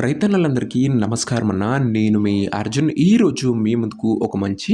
రైతన్నలందరికీ నమస్కారం అన్న. నేను మీ అర్జున్. ఈరోజు మీ ముందుకు ఒక మంచి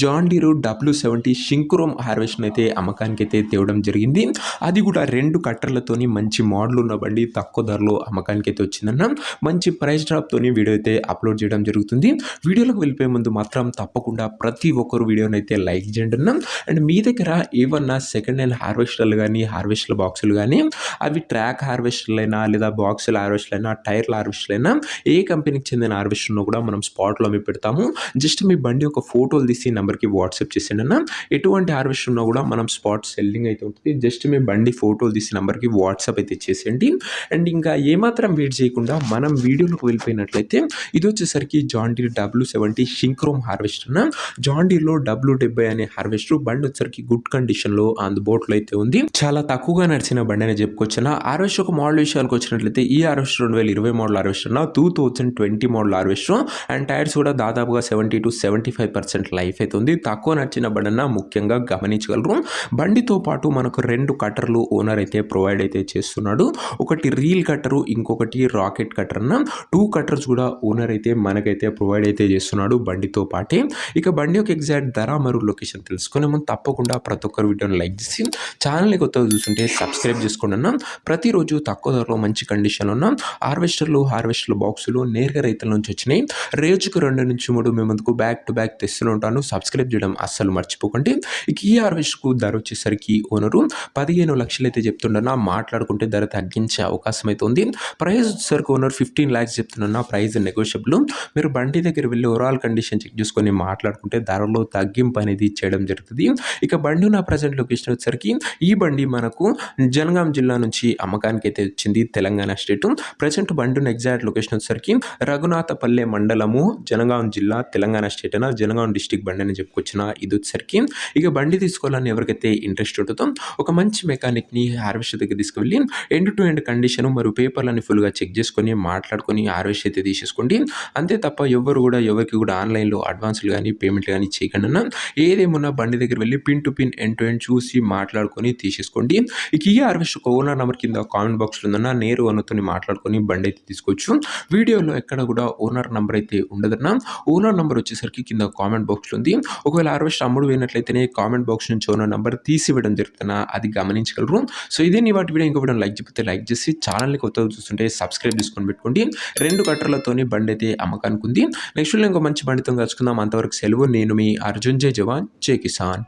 జాన్ డీర్ W70 షింక్రోమ్ హార్వెస్టర్ అయితే అమ్మకానికైతే తేవడం జరిగింది. అది కూడా 2 కట్టర్లతోని మంచి మోడల్ ఉన్న బండి తక్కువ ధరలో అమ్మకానికైతే వచ్చిందన్న. మంచి ప్రైస్ డ్రాప్తోని వీడియో అయితే అప్లోడ్ చేయడం జరుగుతుంది. వీడియోలోకి వెళ్ళిపోయే ముందు మాత్రం తప్పకుండా ప్రతి ఒక్కరు వీడియోని అయితే లైక్ చేయండి అన్న. అండ్ మీ దగ్గర ఏమన్నా సెకండ్ హ్యాండ్ హార్వెస్టర్లు కానీ హార్వెస్టర్ బాక్సులు కానీ అవి ట్రాక్ హార్వెస్టర్లైనా లేదా బాక్సుల హార్వెస్టర్లైనా టైర్ల హార్వెస్టర్లైనా ఏ కంపెనీకి చెందిన హార్వెస్టర్ను కూడా మనం స్పాట్లో అమ్మి పెడతాము. జస్ట్ మీ బండి ఒక ఫోటోలు తీసి నెంబర్కి వాట్సాప్ చేసేయండి అన్న. ఎటువంటి హార్వెస్టర్ ఉన్నా కూడా మనం స్పాట్ సెల్లింగ్ అయితే ఉంటుంది. జస్ట్ మీ బండి ఫోటోలు తీసి నెంబర్కి వాట్సాప్ అయితే చేసేయండి. అండ్ ఇంకా ఏమాత్రం వెయిట్ చేయకుండా మనం వీడియోలోకి వెళ్ళిపోయినట్లయితే ఇది వచ్చేసరికి జాన్ డీర్ W70 షింక్రోమ్ హార్వెస్టర్. జాన్ డీర్లో W70 అనే హార్వెస్టర్ బండి వచ్చేసరికి గుడ్ కండిషన్లో అందుబాటులో అయితే ఉంది. చాలా తక్కువగా నడిచిన బండి అని చెప్పుకోవచ్చు. హార్వెస్టర్ ఒక మోడల్ విషయానికి వచ్చినట్లయితే ఈ harvester 2020 model harvester 2020 model harvester. And tyres కూడా దాదాపుగా 70 to 75% లైఫ్ అయితే ఉంది. తక్కువ నడిచిన బండి ముఖ్యంగా గమనించగలరు. బండితో పాటు మనకు 2 కట్టర్లు ఓనర్ అయితే ప్రొవైడ్ అయితే చేస్తున్నాడు. ఒకటి రీల్ కట్టరు, ఇంకొకటి రాకెట్ కట్టర్ 2 కట్టర్స్ కూడా ఓనర్ అయితే మనకైతే ప్రొవైడ్ అయితే చేస్తున్నాడు బండితో పాటే. ఇక బండి యొక్క ఎగ్జాక్ట్ ధర మరియు లొకేషన్ తెలుసుకునే ముందు తప్పకుండా ప్రతి ఒక్కరు వీడియోని లైక్ చేసి ఛానల్ని కొత్తగా చూస్తుంటే సబ్స్క్రైబ్ చేసుకోండి అన్న. ప్రతిరోజు తక్కువ ధరలో మంచి కండిషన్లో ఉన్న హార్వెస్టర్ల బాక్సులు నేరుగా రైతుల నుంచి వచ్చినాయి. రోజుకు 2 నుంచి 3 మీ ముందుకు బ్యాక్ టు బ్యాక్ తెస్తూనే ఉంటాను. సబ్స్క్రైబ్ చేయడం అస్సలు మర్చిపోకండి. ఇక ఈ హార్వెస్టర్కు ధర వచ్చేసరికి ఓనరు 15 లక్షలు అయితే చెప్తుండన్నా, మాట్లాడుకుంటే ధర తగ్గించే అవకాశం అయితే ఉంది. ప్రైస్ వచ్చేసరికి ఓనర్ 15 lakhs చెప్తున్నా. Price negotiable. మీరు బండి దగ్గర వెళ్ళి ఓవరాల్ కండిషన్ చెక్ చేసుకొని మాట్లాడుకుంటే ధరలో తగ్గింపు అనేది చేయడం జరుగుతుంది. ఇక బండి ఉన్న ప్రజెంట్ లొకేషన్ వచ్చేసరికి ఈ బండి మనకు జనగాం జిల్లా నుంచి అమ్మకానికి అయితే వచ్చింది, తెలంగాణ స్టేట్. ప్రజెంట్ బండి ఉన్న ఎగ్జాక్ట్ లొకేషన్ వచ్చేసరికి రఘునాథపల్లె మండలము, జనగాం జిల్లా, తెలంగాణ స్టేట్ జనగాం డిస్టిక్ బండి అని చెప్పుకొచ్చిన. ఇది వచ్చేసరికి ఇక బండి తీసుకోవాలని ఎవరికైతే ఇంట్రెస్ట్ ఉంటుందో ఒక మంచి మెకానిక్ని హార్వెస్టర్ దగ్గర తీసుకువెళ్ళి ఎండ్ టు ఎండ్ కండిషన్ మరియు పేపర్లని ఫుల్గా చెక్ చేసుకొని మాట్లాడుకొని హార్వెస్ట్ అయితే తీసేసుకోండి. అంతే తప్ప ఎవరికి కూడా ఆన్లైన్లో అడ్వాన్స్లు కానీ పేమెంట్లు కానీ చేయకుండా ఏదేమున్నా బండి దగ్గర వెళ్ళి pin to pin end to end చూసి మాట్లాడుకొని తీసేసుకోండి. ఇక ఈ హార్వెస్ట్ ఒక ఓనర్ నెంబర్ కింద కామెంట్ బాక్స్లో ఉందన్న, నేరు ఓనర్తో మాట్లాడుకొని బండి అయితే తీసుకోవచ్చు. వీడియోలో ఎక్కడ కూడా ఓనర్ నెంబర్ అయితే ఉండదన్నా. ఓనర్ నెంబర్ వచ్చేసరికి కింద కామెంట్ బాక్స్లో ఉంది. ఒకవేళ హార్వెస్టర్ అమ్ముడు పోయినట్లయితేనే కామెంట్ బాక్స్ నుంచి ఓనర్ నెంబర్ తీసివ్వడం జరుగుతున్నా, అది గమనించగలరు. సో ఇదే నీ వాటి వీడియో. ఇంకో వీడియో లైక్ చెప్తే లైక్ చేసి ఛానల్ని కొత్తగా చూస్తుంటే సబ్స్క్రైబ్ చేసుకొని పెట్టుకోండి. 2 కట్టర్లతోని బండి అయితే అమ్మకానికి ఉంది. నెక్స్ట్ ఇంకో మంచి బండితో కలుసుకుందాం. అంతవరకు సెలవు. నేను మీ అర్జున్. జై జవాన్, జై కిసాన్.